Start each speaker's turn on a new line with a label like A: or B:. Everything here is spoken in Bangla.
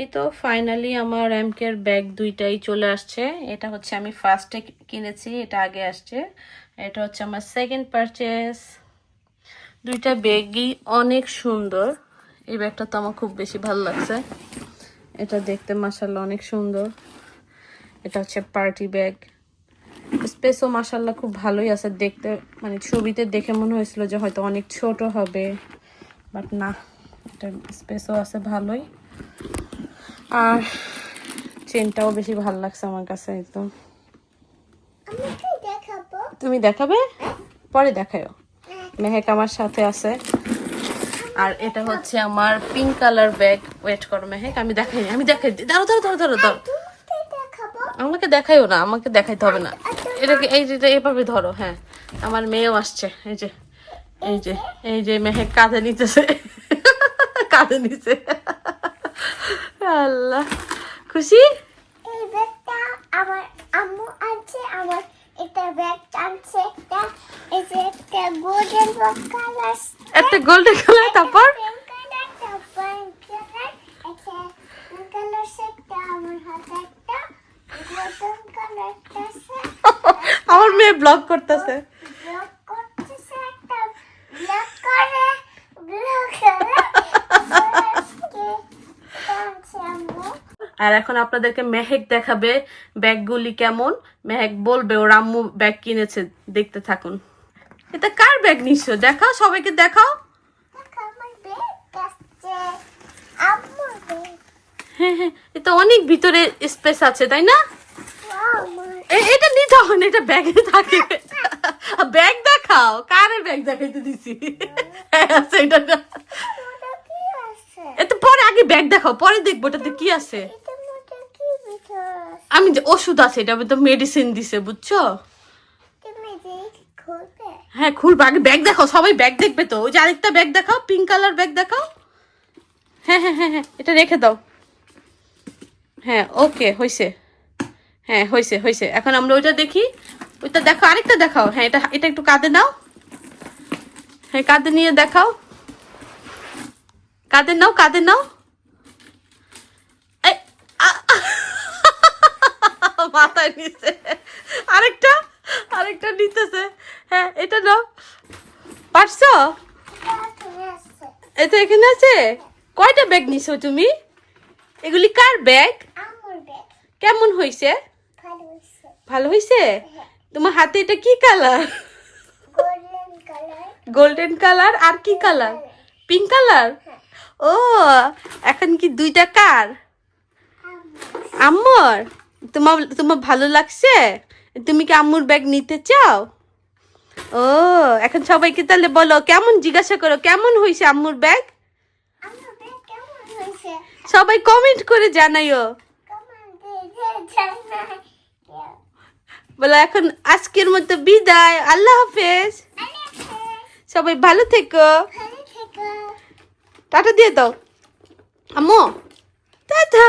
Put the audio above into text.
A: এই তো ফাইনালি আমার এমকের ব্যাগ দুইটাই চলে আসছে। এটা হচ্ছে আমি ফার্স্টে কিনেছি, এটা আগে আসছে। এটা হচ্ছে আমার সেকেন্ড পারচেস। দুইটা ব্যাগই অনেক সুন্দর। এই ব্যাগটা তো আমার খুব বেশি ভালো লাগছে। এটা দেখতে মাশাআল্লাহ অনেক সুন্দর। এটা হচ্ছে পার্টি ব্যাগ। স্পেসও মাশাআল্লাহ খুব ভালোই আছে দেখতে, মানে ছবিতে দেখে মনে হয়েছিল যে হয়তো অনেক ছোট হবে, বাট না, এটা স্পেসও আছে ভালোই। আর চেনটাও বেশি ভালো লাগছে আমার কাছে একদম। তুমি দেখাবে? পরে দেখাও। মেহেক আমার সাথে আছে। আর এটা হচ্ছে আমার পিঙ্ক কালার ব্যাগ। ওয়েট করো মেহেক, আমি দেখাই, দাঁড়াও দাঁড়াও দাঁড়াও দাঁড়াও দাঁড়াও। আমাকে দেখাইও না, আমাকে দেখাইতে হবে না। এটাকে এই যে এইভাবে ধরো। হ্যাঁ, আমার মেয়েও আসছে। এই যে এই যে এই যে মেহেক কাঁধে নিতেছে, কাঁধে নিছে। আল্লাহ, খুশি?
B: এই ব্যাগটা আমার আম্মু আনছে, আমার এটা ব্যাগ আনছে, একটা এই যে একটা গোল্ডেন কালার,
A: একটা গোল্ডেন কালার, তারপর
B: পিঙ্ক কালার, তারপর কালার, একটা পিঙ্ক কালার সেটটা আমার হাতে একটা গোল্ডেন কালার আছে।
A: আমার মেয়ে ব্লগ করতেছে।
B: ব্লক করতেছে একটা ব্লক করে ব্লক করে আনছে আম্মু।
A: আর এখন আপনাদেরকে মেহেক দেখাবে ব্যাগগুলি কেমন। মেহেক বলবে ওর আম্মু ব্যাগ কিনেছে, দেখতে থাকুন। এটা কার ব্যাগ নিছো? দেখাও, সবাইকে দেখাও।
B: আমার ব্যাগ আসছে, আম্মুর ব্যাগ।
A: হ্যাঁ হ্যাঁ, এটা অনেক ভিতরে স্পেস আছে, তাই না?
B: আমার
A: এটা নিতে হবে না, এটা ব্যাগে থাকে। ব্যাগ দেখাও, কার ব্যাগ দেখাইতে দিছি? এটা না,
B: ওটা কি আছে?
A: এটা পরে, আগে ব্যাগ দেখাও, পরে দেখবো এটাতে কি আছে।
B: এটার মধ্যে কি ভিতর আছে?
A: আমি যে ওষুধ আছে, এটা তো মেডিসিন দিছে, বুঝছো?
B: তুমি দেখি খুলবে?
A: হ্যাঁ খুলবো, আগে ব্যাগ দেখাও, সবাই ব্যাগ দেখবে তো। ওই যে আরেকটা ব্যাগ দেখাও, পিঙ্ক কালার ব্যাগ দেখাও। হ্যাঁ হ্যাঁ হ্যাঁ হ্যাঁ, এটা রেখে দাও। হ্যাঁ ওকে, হয়েছে। হ্যাঁ হয়েছে হয়েছে, এখন আমরা ওইটা দেখি। ওইটা দেখো, আরেকটা দেখাও। হ্যাঁ, এটা এটা একটু কাঁধে নাও। হ্যাঁ, কাঁধে নিয়ে দেখাও। কাঁধে নাও, কাঁধে নাও। এই, মাথায় নিচে। আরেকটা, আরেকটা নিতেছে। হ্যাঁ, এটা নাও। পারছো?
B: তুমি আছে,
A: এটা এখানে আছে। কয়টা ব্যাগ নিছো তুমি? এগুলি কার ব্যাগ?
B: আম্মুর ব্যাগ।
A: কেমন হয়েছে?
B: ভালো হয়েছে।
A: ভালো হয়েছে? তোমার হাতে এটা কি colour?
B: Golden colour.
A: Golden colour. আর কি কালার? Pink colour. ও, এখন কি দুইটা কার? আম্মুর। তোমার তোমার ভালো লাগছে? তুমি কি আম্মুর ব্যাগ নিতে চাও? ও, এখন সবাইকে তাহলে বলো, কেমন, জিজ্ঞাসা করো কেমন হয়েছে আম্মুর ব্যাগ।
B: আম্মুর ব্যাগ কেমন হয়েছে?
A: সবাই কমেন্ট করে জানাইও।
B: কমেন্ট দিয়ে জানাই।
A: বলো এখন আজকের মতো বিদায়, আল্লাহ হাফেজ। সবাই ভালো থেকো।
B: ভালো থেকো।
A: টাটা দিয়ে দাও আম্মু। টাটা।